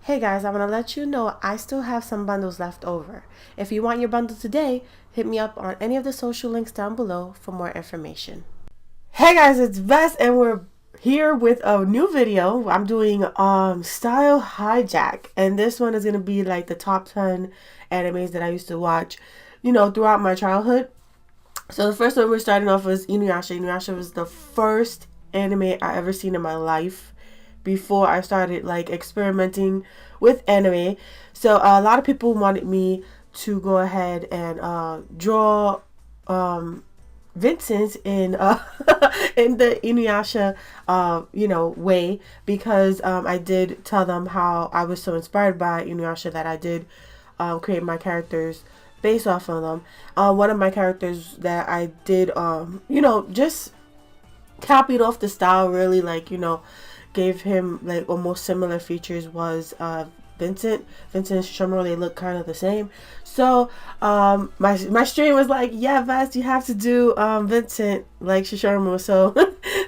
Hey guys, I want to let you know I still have some bundles left over. If you want your bundle today, hit me up on any of the social links down below for more information. Hey guys, it's Vess and we're here with a new video. I'm doing style hijack, and this one is going to be like the top 10 animes that I used to watch, throughout my childhood. So the first one we're starting off was Inuyasha. Inuyasha was the first anime I ever seen in my life before I started like experimenting with anime. So a lot of people wanted me to go ahead and draw Vincent in in the Inuyasha way, because I did tell them how I was so inspired by Inuyasha that I did create my characters based off of them. One of my characters that I did just copied off the style, really, gave him like almost similar features, was Vincent and Shimura. They look kind of the same. So my stream was like, yeah, Vast, you have to do Vincent like Shishormu. So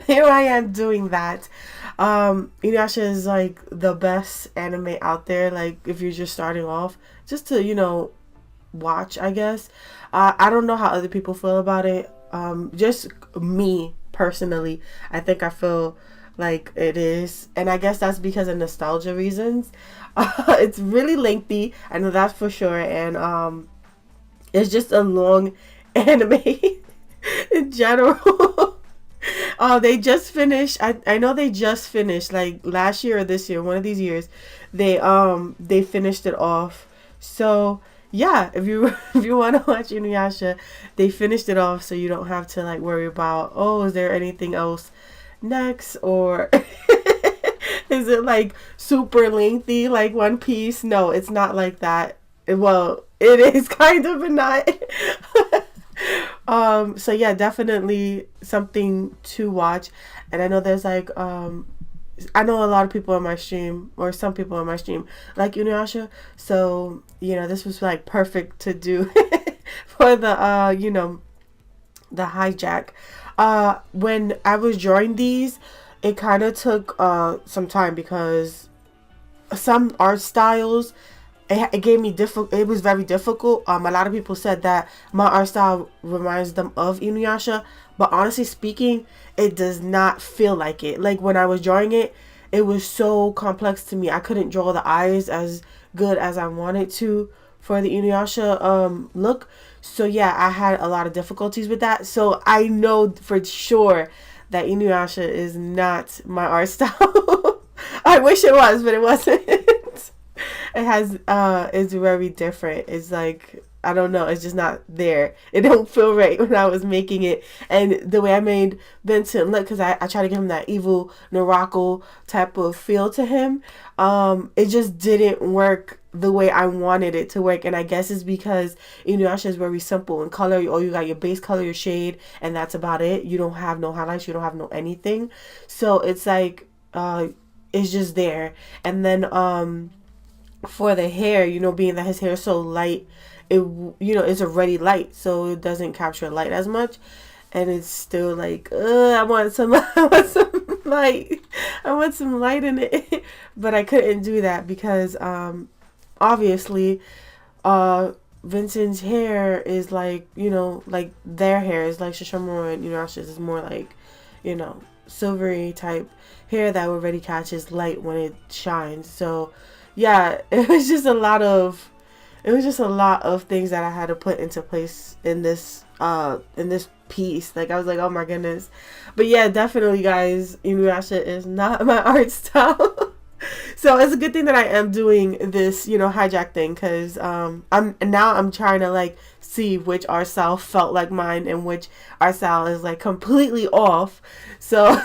here I am doing that. Inuyasha is like the best anime out there, like if you're just starting off, just to watch, I guess. I don't know how other people feel about it. Just me personally, I think I feel like it is, and I guess that's because of nostalgia reasons. It's really lengthy, I know that for sure, and it's just a long anime in general. They just finished, I know they just finished like last year or this year, one of these years, they finished it off. So yeah, if you if you want to watch Inuyasha, they finished it off, so you don't have to like worry about, oh, is there anything else next, or is it like super lengthy like One Piece? No, it's not like that. Well, it is kind of, but not. So yeah, definitely something to watch. And I know there's like I know a lot of people on my stream, or some people on my stream, like Inuyasha. So this was like perfect to do for the the hijack. When I was drawing these, it kind of took some time, because some art styles, it gave me it was very difficult. A lot of people said that my art style reminds them of Inuyasha, but honestly speaking, it does not feel like it. Like when I was drawing it, it was so complex to me. I couldn't draw the eyes as good as I wanted to for the Inuyasha look. So yeah, I had a lot of difficulties with that. So I know for sure that Inuyasha is not my art style. I wish it was, but it wasn't. It has it's very different. It's like, I don't know, it's just not there. It don't feel right when I was making it. And the way I made Vincent look, because I try to give him that evil Narako type of feel to him, it just didn't work the way I wanted it to work. And I guess it's because Inuyasha is very simple in color. Oh, you got your base color, your shade, and that's about it. You don't have no highlights, you don't have no anything. So it's like it's just there. And then for the hair, being that his hair is so light, it's already light, so it doesn't capture light as much, and it's still like, I want some light. I want some light in it. But I couldn't do that because obviously Vincent's hair is like, like their hair is like Shishimura and Inuyasha's is more like, silvery type hair that already catches light when it shines. So yeah, it was just a lot of things that I had to put into place in this piece. Like, I was like, oh my goodness. But yeah, definitely guys, Inuyasha is not my art style. So it's a good thing that I am doing this, hijack thing, because I'm trying to like see which art style felt like mine and which art style is like completely off. So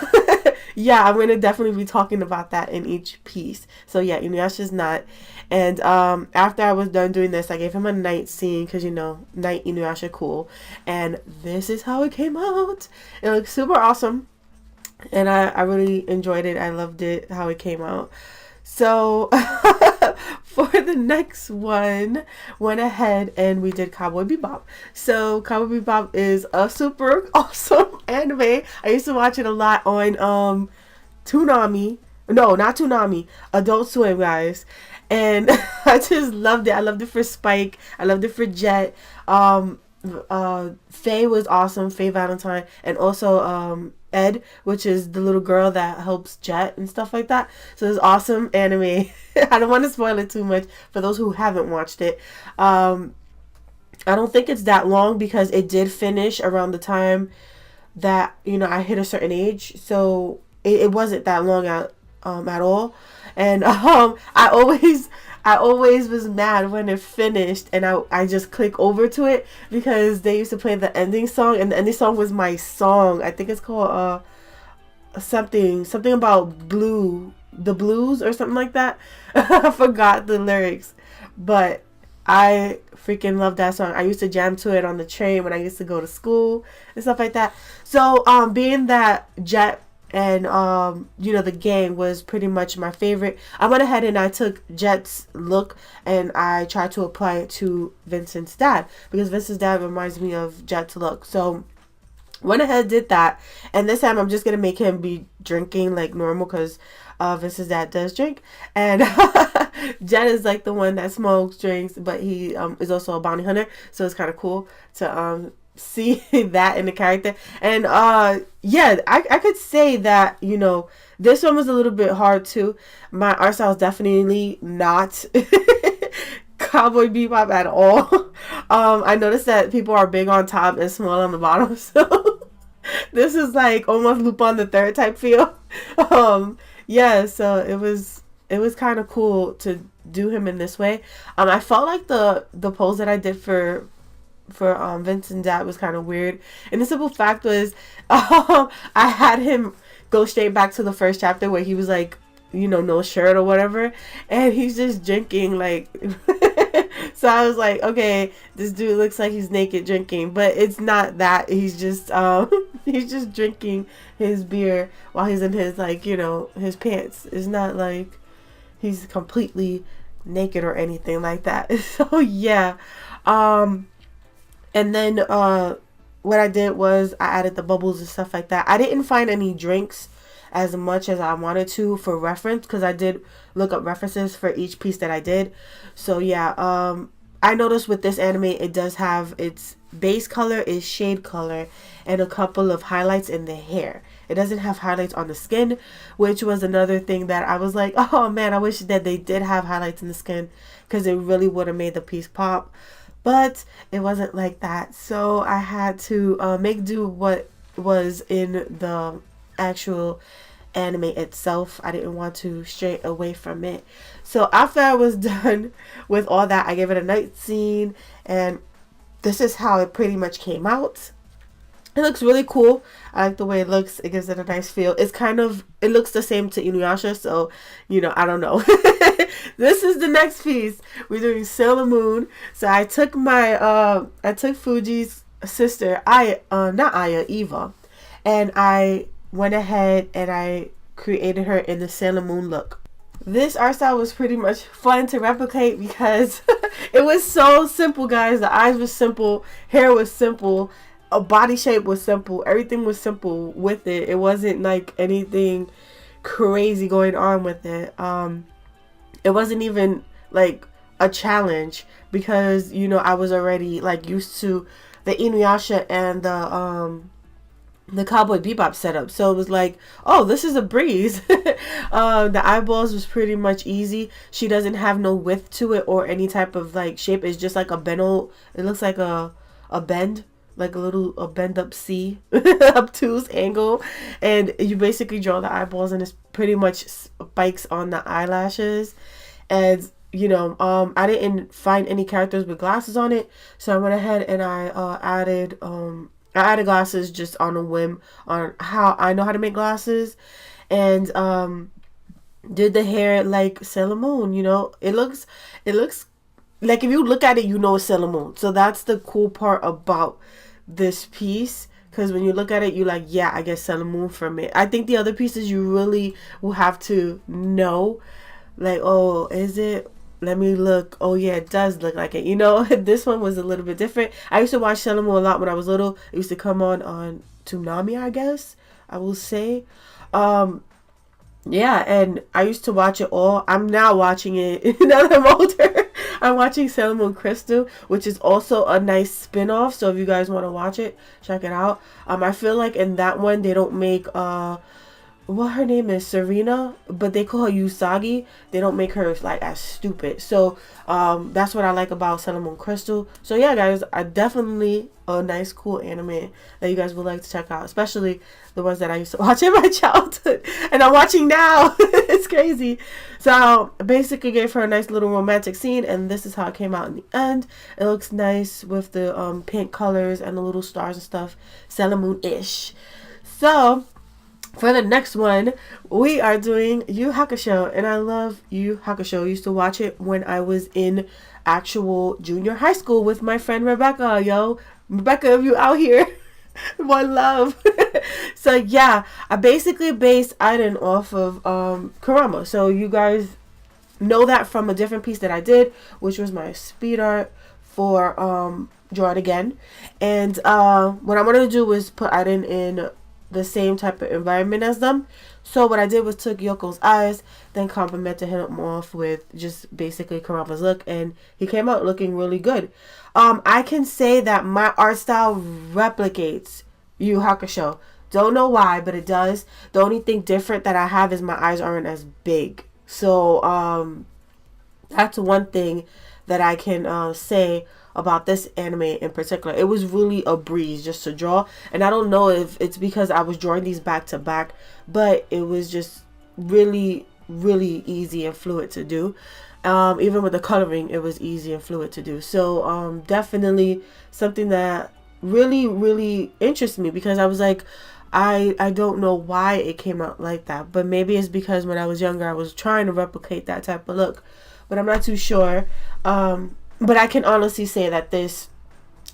yeah, I'm gonna definitely be talking about that in each piece. So yeah, Inuyasha's not. And after I was done doing this, I gave him a night scene, because night Inuyasha cool. And this is how it came out. It looks super awesome, and I really enjoyed it. I loved it how it came out. So for the next one, went ahead and we did Cowboy Bebop. So Cowboy Bebop is a super awesome anime. I used to watch it a lot on Toonami. No, not Toonami. Adult Swim, guys. And I just loved it. I loved it for Spike. I loved it for Jet. Um, Faye was awesome. Faye Valentine, and also Ed, which is the little girl that helps Jet and stuff like that. So it's awesome anime. I don't want to spoil it too much for those who haven't watched it. Um, I don't think it's that long because it did finish around the time that I hit a certain age, so it wasn't that long at all. And I always was mad when it finished, and I just click over to it because they used to play the ending song, and the ending song was my song. I think it's called something about the blues or something like that. I forgot the lyrics, but I freaking love that song. I used to jam to it on the train when I used to go to school and stuff like that. So being that Jet and the gang was pretty much my favorite, I went ahead and I took Jet's look and I tried to apply it to Vincent's dad, because Vincent's dad reminds me of Jet's look. So went ahead, did that, and this time I'm just gonna make him be drinking like normal, because Vince's dad does drink, and Jet is like the one that smokes, drinks, but he is also a bounty hunter, so it's kind of cool to see that in the character. And yeah, I could say that this one was a little bit hard too. My art style is definitely not Cowboy Bebop at all. I noticed that people are big on top and small on the bottom, so this is like almost Lupin the Third type feel. Yeah, so it was kind of cool to do him in this way. I felt like the pose that I did for Vincent Dad was kind of weird, and the simple fact was, I had him go straight back to the first chapter where he was like, no shirt or whatever, and he's just drinking like. So I was like, okay, this dude looks like he's naked drinking, but it's not that. He's just he's just drinking his beer while he's in his his pants. It's not like he's completely naked or anything like that. So yeah. And then what I did was I added the bubbles and stuff like that. I didn't find any drinks as much as I wanted to for reference, because I did look up references for each piece that I did. So yeah, I noticed with this anime it does have its base color is shade color and a couple of highlights in the hair. It doesn't have highlights on the skin, which was another thing that I was like, oh man, I wish that they did have highlights in the skin, because it really would have made the piece pop. But it wasn't like that, so I had to make do what was in the actual anime itself. I didn't want to stray away from it. So after I was done with all that, I gave it a night scene, and this is how it pretty much came out. It looks really cool. I like the way it looks. It gives it a nice feel. It looks the same to Inuyasha, so, I don't know. This is the next piece. We're doing Sailor Moon. So I took Fuji's sister, not Aya, Eva, and I went ahead and I created her in the Sailor Moon look. This art style was pretty much fun to replicate because it was so simple, guys. The eyes were simple, hair was simple, a body shape was simple, everything was simple with it. It wasn't like anything crazy going on with it. It wasn't even like a challenge because I was already like used to the Inuyasha and the Cowboy Bebop setup, so it was like, oh, this is a breeze. The eyeballs was pretty much easy. She doesn't have no width to it or any type of like shape. It's just like a bend. It looks like a bend, like a bend up C, obtuse angle, and you basically draw the eyeballs, and it's pretty much spikes on the eyelashes. And I didn't find any characters with glasses on it, so I went ahead and I added glasses just on a whim on how I know how to make glasses, and did the hair like Sailor Moon. It looks like, if you look at it, it's Sailor Moon. So that's the cool part about this piece, because when you look at it, you're like, yeah, I get Sailor Moon from it. I think the other pieces you really will have to know, like, oh, is it? Let me look. Oh yeah, it does look like it. This one was a little bit different. I used to watch Sailor Moon a lot when I was little. It used to come on Toonami, I guess I will say. Yeah, and I used to watch it all. I'm now watching it now that I'm older. I'm watching Sailor Moon Crystal, which is also a nice spin-off. So if you guys want to watch it, check it out. I feel like in that one they don't make what her name is, Serena, but they call her Usagi. They don't make her like as stupid. So that's what I like about Sailor Moon Crystal. So yeah, guys, I definitely a nice cool anime that you guys would like to check out, especially the ones that I used to watch in my childhood and I'm watching now. It's crazy. So I basically gave her a nice little romantic scene, and this is how it came out in the end. It looks nice with the pink colors and the little stars and stuff, Sailor Moon ish. So for the next one, we are doing Yu Hakusho, and I love Yu Hakusho. I used to watch it when I was in actual junior high school with my friend Rebecca. Yo, Rebecca, if you out here, one love. So yeah, I basically based Aiden off of Kurama. So you guys know that from a different piece that I did, which was my speed art for Draw It Again. And what I'm gonna do is put Aiden in the same type of environment as them. So what I did was took Yoko's eyes, then complimented him off with just basically Kurama's look, and he came out looking really good. I can say that my art style replicates Yu Hakusho. Don't know why, but it does. The only thing different that I have is my eyes aren't as big. So that's one thing that I can say about this anime in particular. It was really a breeze just to draw, and I don't know if it's because I was drawing these back to back, but it was just really easy and fluid to do. Even with the coloring, it was easy and fluid to do. So definitely something that really interests me, because I was like, I don't know why it came out like that, but maybe it's because when I was younger I was trying to replicate that type of look, but I'm not too sure. But I can honestly say that this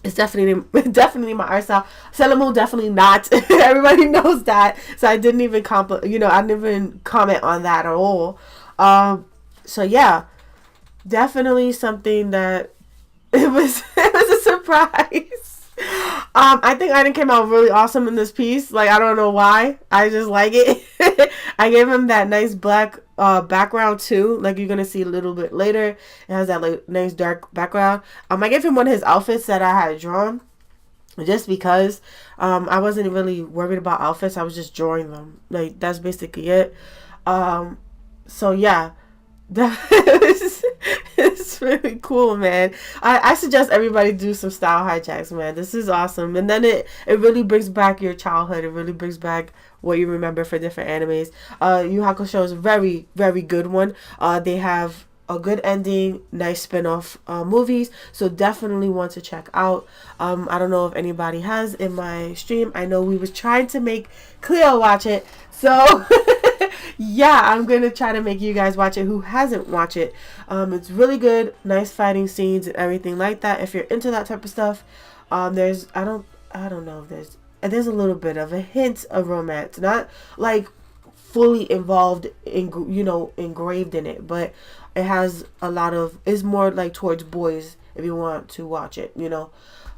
is definitely my art style. Sailor Moon definitely not. Everybody knows that, so I didn't even I didn't even comment on that at all. So yeah, definitely something that it was a surprise. I think Aiden came out really awesome in this piece. Like, I don't know why. I just like it. I gave him that nice black background too. Like, you're gonna see a little bit later. It has that like nice dark background. I gave him one of his outfits that I had drawn, just because I wasn't really worried about outfits. I was just drawing them. Like, that's basically it. So yeah. It's really cool, man. I suggest everybody do some style hijacks, man. This is awesome. And then it really brings back your childhood. It really brings back what you remember for different animes. Yu Hakusho is a very good one. They have a good ending, nice spin-off movies, so definitely want to check out. I don't know if anybody has in my stream. I know we was trying to make Cleo watch it, so yeah, I'm gonna try to make you guys watch it who hasn't watched it. It's really good, nice fighting scenes and everything like that. If you're into that type of stuff, there's I don't know if there's a little bit of a hint of romance, not like fully involved in engraved in it, but it has a lot of, it's more like towards boys if you want to watch it,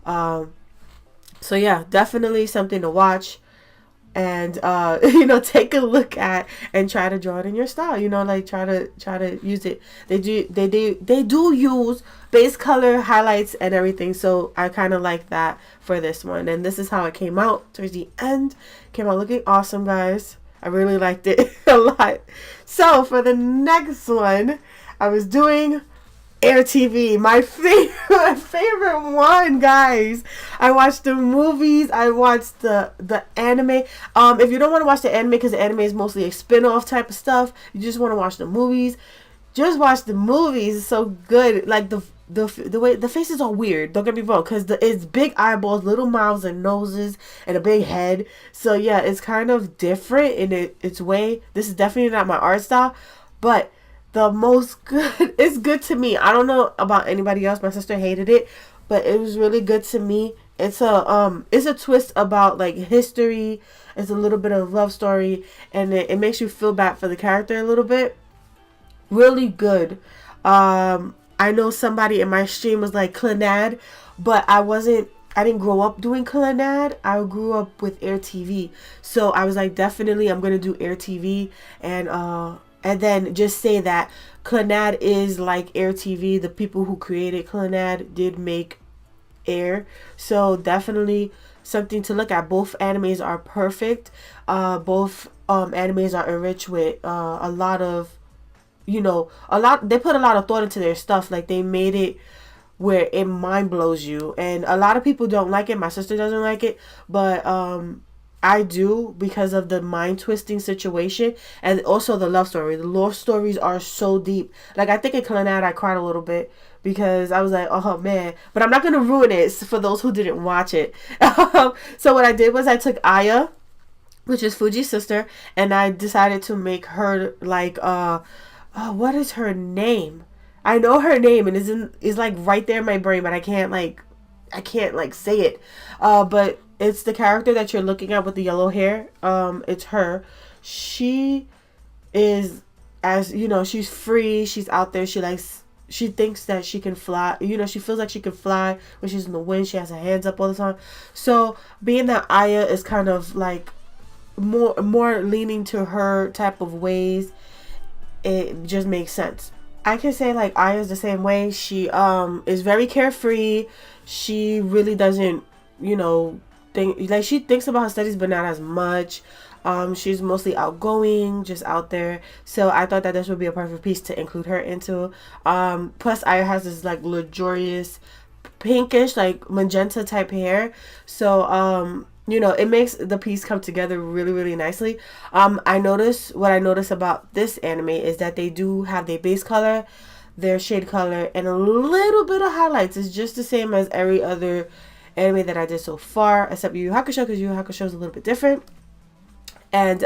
so yeah, definitely something to watch, and take a look at and try to draw it in your style, like try to use it. They do use base color, highlights and everything, so I kind of like that for this one. And this is how it came out towards the end. Came out looking awesome, guys. I really liked it a lot. So for the next one, I was doing Air TV, my favorite one, guys. I watched the movies. I watched the anime. If you don't want to watch the anime because the anime is mostly a spin-off type of stuff, you just want to watch the movies. Just watch the movies. It's so good. Like the way the faces are weird. Don't get me wrong, because it's big eyeballs, little mouths and noses, and a big head. So yeah, it's kind of different in its way. This is definitely not my art style, but the most good, it's good to me. I don't know about anybody else. My sister hated it, but it was really good to me. It's a twist about like history. It's a little bit of love story, and it makes you feel bad for the character a little bit. Really good. I know somebody in my stream was like Clanad, but I wasn't I didn't grow up doing Clannad. I grew up with Air TV. So I was like, definitely I'm gonna do Air TV, and then just say that Clannad is like Air TV. The people who created Clannad did make Air. So definitely something to look at. Both animes are perfect. Both animes are enriched with a lot of, they put a lot of thought into their stuff. Like they made it where it mind blows you, and a lot of people don't like it. My sister doesn't like it, but I do, because of the mind twisting situation, and also the love story. The love stories are so deep. Like I think in Clannad I cried a little bit because I was like, oh man, but I'm not gonna ruin it for those who didn't watch it. So what I did was I took Aya, which is Fuji's sister, and I decided to make her like what is her name? I know her name, and is like right there in my brain, but I can't say it. But it's the character that you're looking at with the yellow hair. It's her. She is, as you know, she's free. She's out there. She thinks that she can fly. She feels like she can fly when she's in the wind. She has her hands up all the time. So being that Aya is kind of like more leaning to her type of ways, it just makes sense. I can say like Aya's the same way. She is very carefree. She really doesn't, think, like, she thinks about her studies but not as much. She's mostly outgoing, just out there. So I thought that this would be a perfect piece to include her into. Plus Aya has this like luxurious pinkish, like magenta type hair. So it makes the piece come together really, really nicely. What I notice about this anime is that they do have their base color, their shade color, and a little bit of highlights. It's just the same as every other anime that I did so far, except Yu Yu Hakusho, because Yu Yu Hakusho is a little bit different. And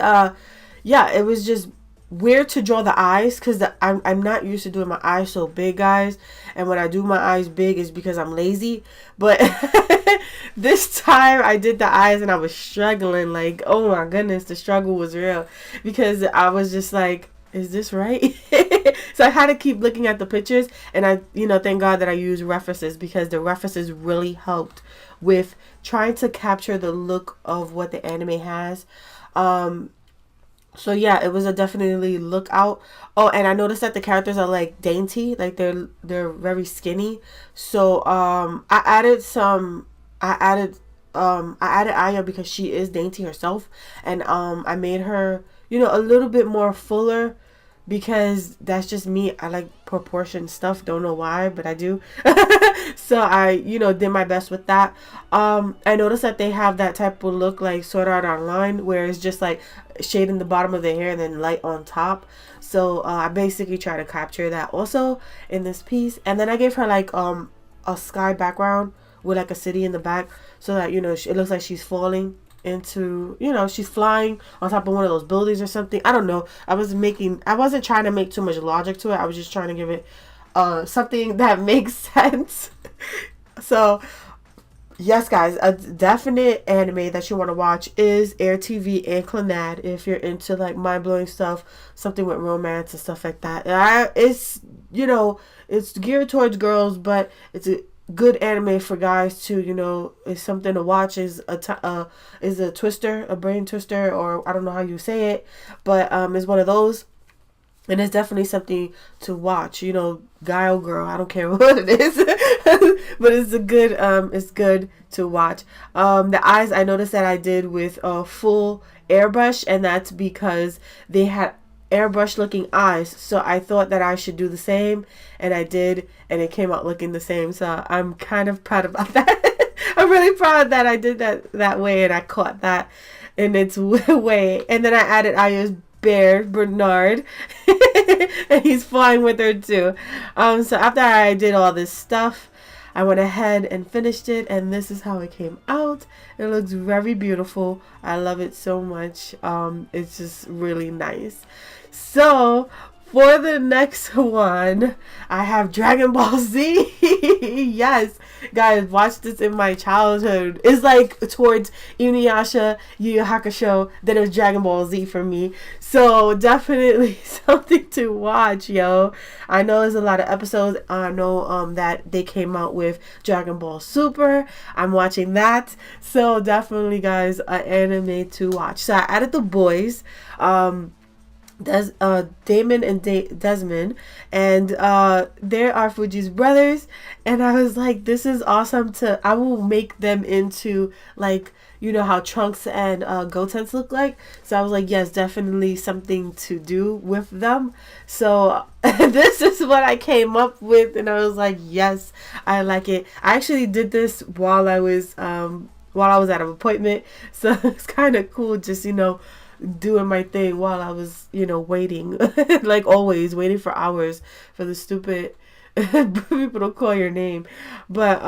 yeah, it was just weird to draw the eyes, because I'm not used to doing my eyes so big, guys. And when I do my eyes big, it's because I'm lazy. But this time I did the eyes and I was struggling. Like, oh my goodness, the struggle was real, because I was just like, is this right? So I had to keep looking at the pictures, and I thank God that I used references, because the references really helped with trying to capture the look of what the anime has. So yeah, it was a definitely look out. Oh, and I noticed that the characters are like dainty, like they're very skinny. So I added Aya because she is dainty herself, and I made her a little bit more fuller, because that's just me. I like proportion stuff. Don't know why, but I do. So I, did my best with that. I noticed that they have that type of look like Sword Art Online, where it's just like shade in the bottom of their hair and then light on top. So I basically try to capture that also in this piece. And then I gave her like a sky background with like a city in the back, so that it looks like she's falling into, she's flying on top of one of those buildings or something. I don't know. I wasn't trying to make too much logic to it. I was just trying to give it something that makes sense. So yes, guys, a definite anime that you want to watch is Air TV and Clannad if you're into like mind-blowing stuff, something with romance and stuff like that. It's it's geared towards girls, but it's a good anime for guys too. It's something to watch. Is a twister, a brain twister, or I don't know how you say it, but it's one of those. And it's definitely something to watch, guy or girl, I don't care what it is. But it's good to watch. The eyes, I noticed that I did with a full airbrush, and that's because they had airbrush looking eyes. So I thought that I should do the same, and I did, and it came out looking the same. So I'm kind of proud about that. I'm really proud that I did that way, and I caught that in its way. And then I added Aya's bear, Bernard, and he's flying with her too. So after I did all this stuff, I went ahead and finished it, and this is how it came out. It looks very beautiful. I love it so much. It's just really nice. So For the next one, I have Dragon Ball Z. Yes, guys, watch this in my childhood. It's like towards Inuyasha, Yu Yu Hakusho, then it's Dragon Ball Z for me. So definitely something to watch, yo. I know there's a lot of episodes. I know that they came out with Dragon Ball Super. I'm watching that. So definitely, guys, an anime to watch. So I added the boys. Damon and Desmond, and they are Fuji's brothers, and I was like, this is awesome. I will make them into, like, you know how Trunks and Gotenks look like. So I was like, yes, definitely something to do with them. So this is what I came up with, and I was like, yes, I like it. I actually did this while I was at an appointment, so it's kind of cool, just, you know, doing my thing while I was, you know, waiting. Like always, waiting for hours for the stupid people to call your name. But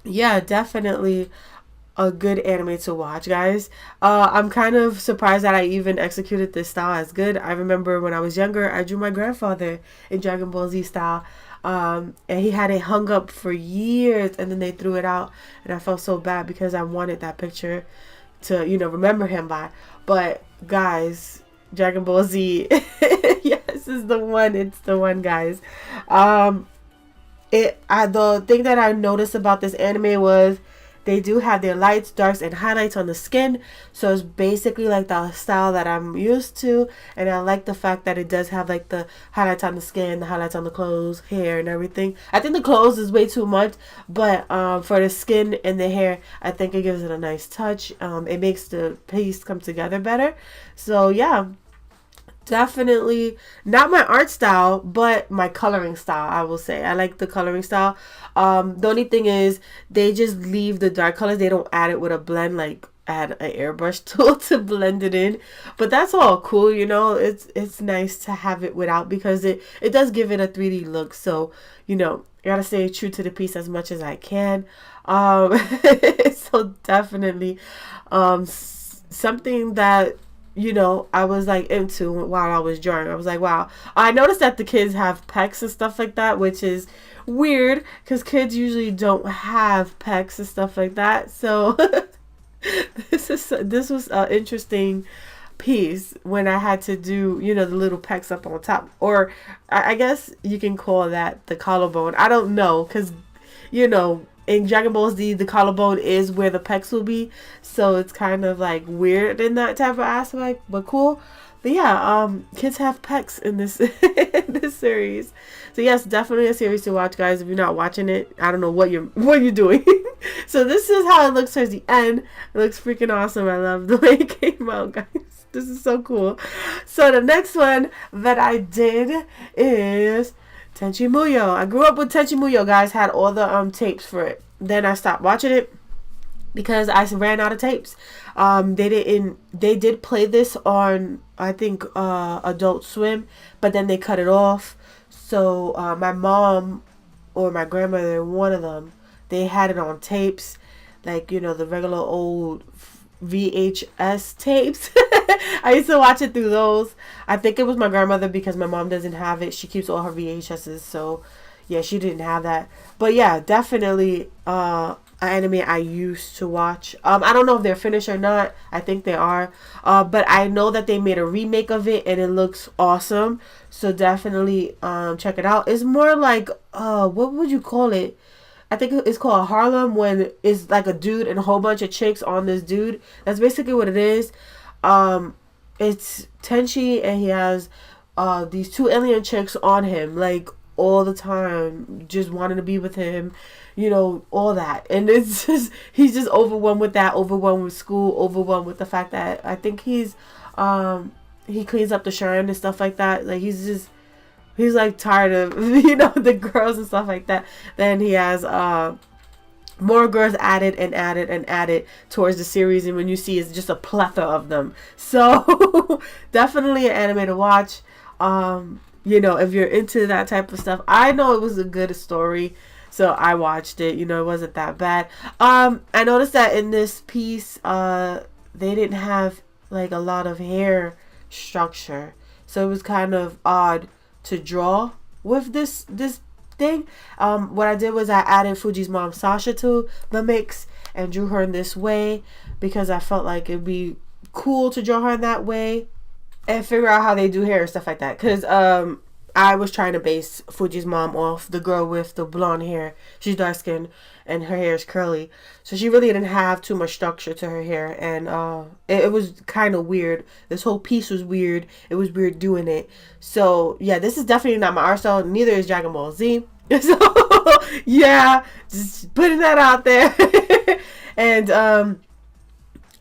yeah, definitely a good anime to watch, guys. I'm kind of surprised that I even executed this style as good. I remember when I was younger, I drew my grandfather in Dragon Ball Z style. And he had it hung up for years, and then they threw it out, and I felt so bad because I wanted that picture to, you know, remember him by. But guys, Dragon Ball Z, yes, is the one. It's the one, guys. The thing that I noticed about this anime was they do have their lights, darks, and highlights on the skin. So it's basically like the style that I'm used to. And I like the fact that it does have like the highlights on the skin, the highlights on the clothes, hair, and everything. I think the clothes is way too much. But for the skin and the hair, I think it gives it a nice touch. It makes the piece come together better. So yeah. Definitely not my art style, but my coloring style, I will say. I like the coloring style. The only thing is they just leave the dark colors. They don't add it with a blend, like add an airbrush tool to blend it in. But that's all cool, you know. It's nice to have it without, because it does give it a 3D look. So, you know, I gotta stay true to the piece as much as I can. So definitely something that, you know, I was like into while I was drawing. I was like, wow. I noticed that the kids have pecs and stuff like that, which is weird because kids usually don't have pecs and stuff like that. So this was an interesting piece when I had to do, you know, the little pecs up on top, or I guess you can call that the collarbone. I don't know, because, you know, in Dragon Ball Z, the collarbone is where the pecs will be, so it's kind of like weird in that type of aspect, but cool. But yeah, kids have pecs in this in this series. So yes, definitely a series to watch, guys. If you're not watching it, I don't know what you're doing. So this is how it looks towards the end. It looks freaking awesome. I love the way it came out, guys. This is so cool. So the next one that I did is Tenchi Muyo. I grew up with Tenchi Muyo, guys. Had all the tapes for it. Then I stopped watching it because I ran out of tapes. They did play this on, I think, Adult Swim, but then they cut it off. So my mom or my grandmother, one of them, they had it on tapes, like, you know, the regular old VHS tapes. I used to watch it through those. I think it was my grandmother, because my mom doesn't have it. She keeps all her VHSs, so yeah, she didn't have that. But yeah, definitely an anime I used to watch. I don't know if they're finished or not. I think they are. But I know that they made a remake of it and it looks awesome. So definitely check it out. It's more like what would you call it? I think it's called Harlem, when it's like a dude and a whole bunch of chicks on this dude. That's basically what it is. It's Tenchi, and he has these two alien chicks on him, like, all the time, just wanting to be with him, you know, all that. And it's just, he's just overwhelmed with that, overwhelmed with school, overwhelmed with the fact that I think he cleans up the shrine and stuff like that. Like, he's like tired of, you know, the girls and stuff like that. Then he has more girls added and added and added towards the series, and when you see, it's just a plethora of them. So definitely an anime to watch. You know, if you're into that type of stuff. I know it was a good story, so I watched it. You know, it wasn't that bad. I noticed that in this piece, they didn't have like a lot of hair structure. so it was kind of odd to draw with this thing. What I did was I added Fuji's mom Sasha to the mix and drew her in this way because I felt like it'd be cool to draw her in that way and figure out how they do hair and stuff like that. Because I was trying to base Fuji's mom off the girl with the blonde hair. She's dark skinned and her hair is curly, so she really didn't have too much structure to her hair, and it was kind of weird. This whole piece was weird. It was weird doing it. So yeah, this is definitely not my art style. Neither is Dragon Ball Z. So yeah, just putting that out there. And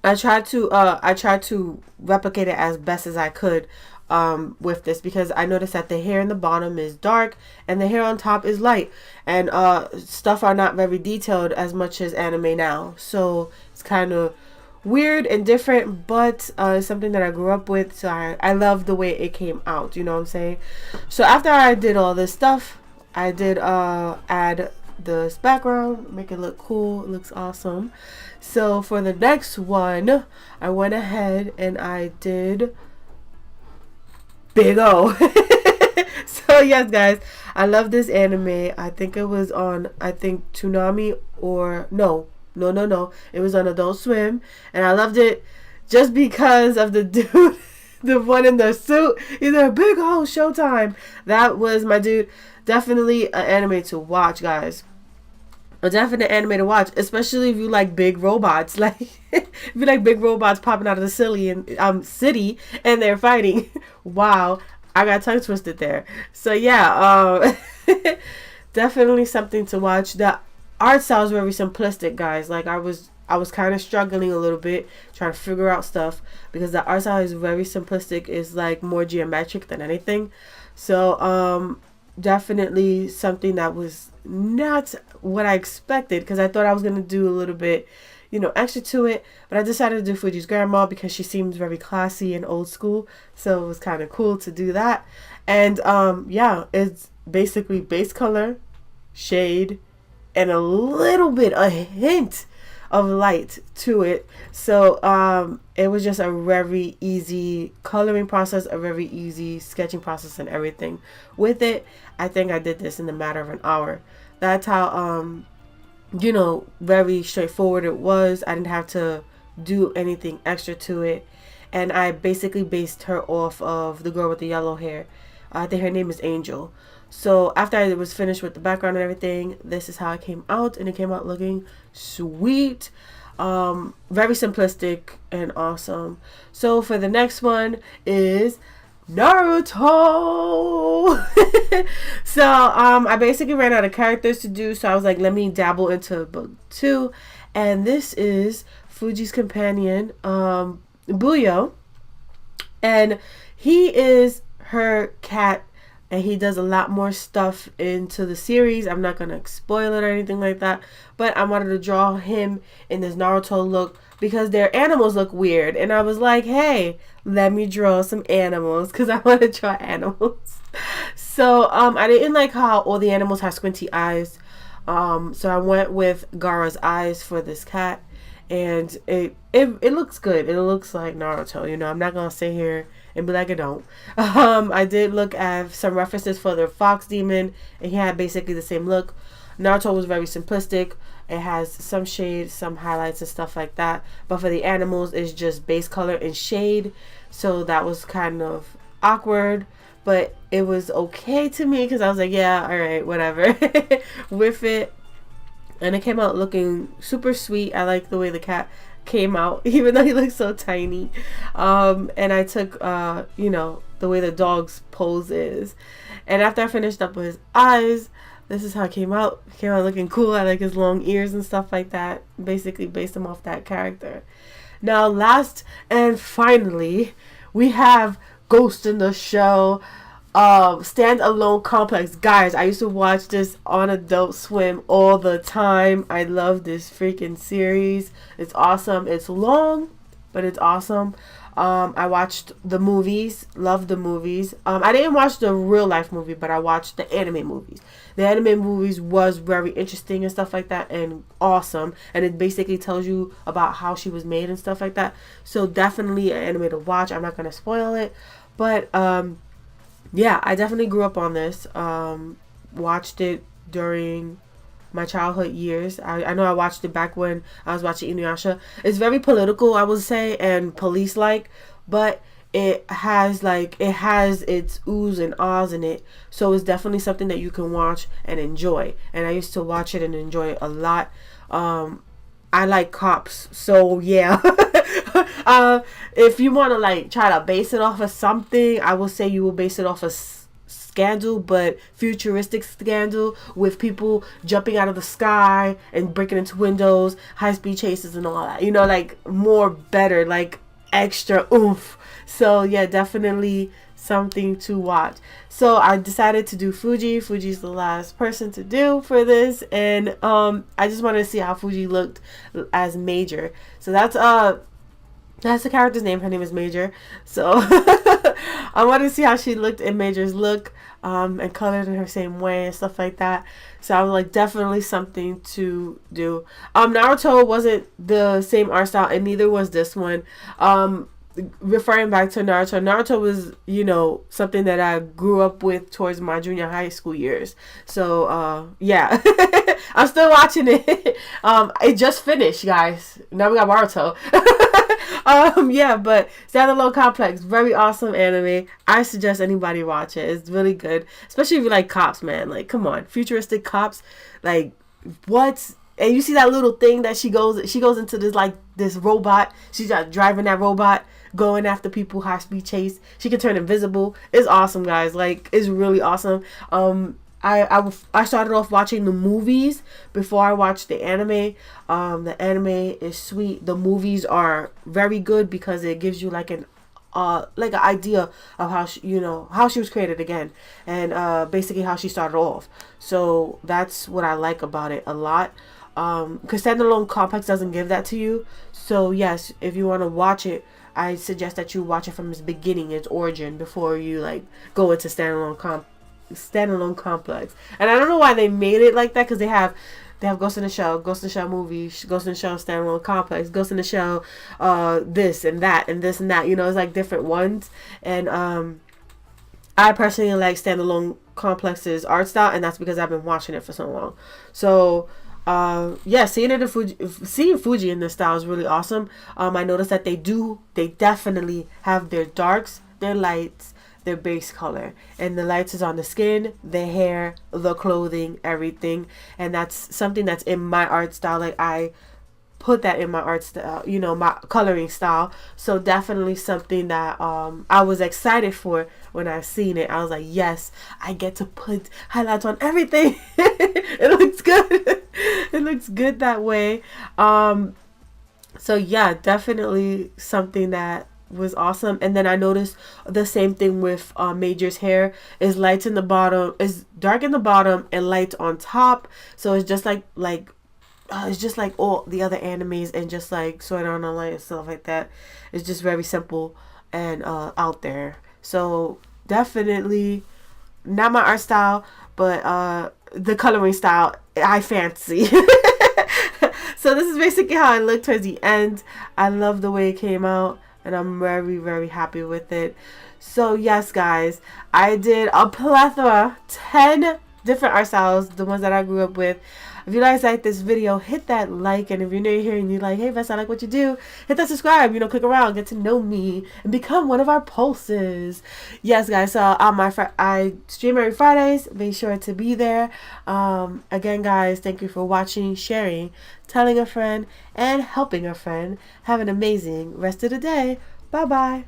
I tried to replicate it as best as I could with this, because I noticed that the hair in the bottom is dark and the hair on top is light, and stuff are not very detailed as much as anime now, so it's kind of weird and different, but it's something that I grew up with, so I love the way it came out, you know what I'm saying? So after I did all this stuff, I did add this background, make it look cool. It looks awesome. So for the next one, I went ahead and I did Big O. So yes, guys, I love this anime. I think it was on, Toonami, or no, it was on Adult Swim, and I loved it just because of the dude, the one in the suit. He's a Big O Showtime. That was my dude. Definitely an anime to watch, guys. A definite anime to watch, especially if you like big robots. Like, if you like big robots popping out of the city and they're fighting. Wow, I got tongue twisted there. So yeah, definitely something to watch. The art style is very simplistic, guys. Like, I was kind of struggling a little bit trying to figure out stuff because the art style is very simplistic. It's like more geometric than anything. So definitely something that was not what I expected, because I thought I was going to do a little bit, extra to it, but I decided to do Fuji's grandma because she seems very classy and old school, so it was kind of cool to do that. And yeah, it's basically base color, shade, and a hint of light to it. So it was just a very easy coloring process, a very easy sketching process, and everything with it. I think I did this in the matter of an hour. That's how very straightforward it was. I didn't have to do anything extra to it, and I basically based her off of the girl with the yellow hair. I think her name is Angel. So after I was finished with the background and everything, this is how it came out, and it came out looking sweet. Very simplistic and awesome. So for the next one is Naruto. So I basically ran out of characters to do, so I was like, let me dabble into book 2, and this is Fuji's companion, Buyo, and he is her cat, and he does a lot more stuff into the series. I'm not gonna spoil it or anything like that, but I wanted to draw him in this Naruto look because their animals look weird, and I was like, hey, let me draw some animals because I want to draw animals. So I didn't like how all the animals have squinty eyes, so I went with Gaara's eyes for this cat, and it looks good. It looks like Naruto. I'm not gonna sit here and be like I don't. I did look at some references for the fox demon, and he had basically the same look. Naruto was very simplistic. It has some shade, some highlights and stuff like that, but for the animals it's just base color and shade, so that was kind of awkward, but it was okay to me because I was like, yeah, all right, whatever with it. And it came out looking super sweet. I like the way the cat came out, even though he looks so tiny. And I took the way the dog's pose is, and after I finished up with his eyes, this is how it came out. It came out looking cool. I like his long ears and stuff like that. Basically based him off that character. Now last and finally, we have Ghost in the Shell standalone complex. Guys, I used to watch this on Adult Swim all the time. I love this freaking series. It's awesome. It's long, but it's awesome. I watched the movies, loved the movies. I didn't watch the real life movie, but I watched the anime movies. The anime movies was very interesting and stuff like that, and awesome. And it basically tells you about how she was made and stuff like that. So definitely an anime to watch. I'm not going to spoil it, But yeah, I definitely grew up on this. Watched it during my childhood years. I know I watched it back when I was watching Inuyasha. It's very political, I would say, and police like, but it has its oohs and ahs in it. So it's definitely something that you can watch and enjoy. And I used to watch it and enjoy it a lot. I like cops, so yeah. If you want to like try to base it off of something, I will say you will base it off of scandal, but futuristic scandal with people jumping out of the sky and breaking into windows, high speed chases and all that. You know, like more better, like extra oomph. So yeah, definitely something to watch. So I decided to do Fuji. Fuji's the last person to do for this, and I just wanted to see how Fuji looked as Major. So that's the character's name. Her name is Major. So I wanted to see how she looked in Major's look, and colored in her same way and stuff like that. So I was like, definitely something to do. Naruto wasn't the same art style, and neither was this one. Referring back to Naruto was, you know, something that I grew up with towards my junior high school years. So yeah, I'm still watching it. It just finished, guys. Now we got Naruto. Yeah, but Standalone Complex, very awesome anime. I suggest anybody watch it. It's really good, especially if you like cops, man. Like, come on, futuristic cops. Like, what? And you see that little thing that she goes into this robot. She's driving that robot, going after people, high speed chase. She can turn invisible. It's awesome, guys. Like, it's really awesome. I started off watching the movies before I watched the anime. The anime is sweet. The movies are very good because it gives you like an idea of how how she was created again, and basically how she started off. So that's what I like about it a lot. Because Standalone Complex doesn't give that to you. So yes, if you want to watch it, I suggest that you watch it from its beginning, its origin, before you like go into Standalone Complex. And I don't know why they made it like that, because they have Ghost in the Shell, Ghost in the Shell movie, Ghost in the Shell Standalone Complex, Ghost in the Shell, this and that and this and that. You know, it's like different ones. And I personally like Standalone Complex's art style, and that's because I've been watching it for so long. So yeah, seeing Fuji in this style is really awesome. I noticed that they definitely have their darks, their lights, their base color, and the lights is on the skin, the hair, the clothing, everything. And that's something that's in my art style. Like, I put that in my art style, you know, my coloring style. So definitely something that I was excited for when I seen it. I was like, yes, I get to put highlights on everything. It looks good. It looks good that way. So yeah, definitely something that was awesome. And then I noticed the same thing with Major's hair. Is lights in the bottom, is dark in the bottom and light on top. So it's just like it's just like all the other animes, and just like Sword Art Online and stuff like that. It's just very simple and out there. So definitely not my art style, but the coloring style I fancy. So this is basically how I look towards the end. I love the way it came out, and I'm very, very happy with it. So yes, guys, I did a plethora, 10 different art styles, the ones that I grew up with. If you guys like this video, hit that like, and if you're new here and you're like, hey Vess, I like what you do, hit that subscribe, click around, get to know me, and become one of our pulses. Yes, guys, so I stream every Fridays. Make sure to be there. Again, guys, thank you for watching, sharing, telling a friend, and helping a friend. Have an amazing rest of the day. Bye-bye.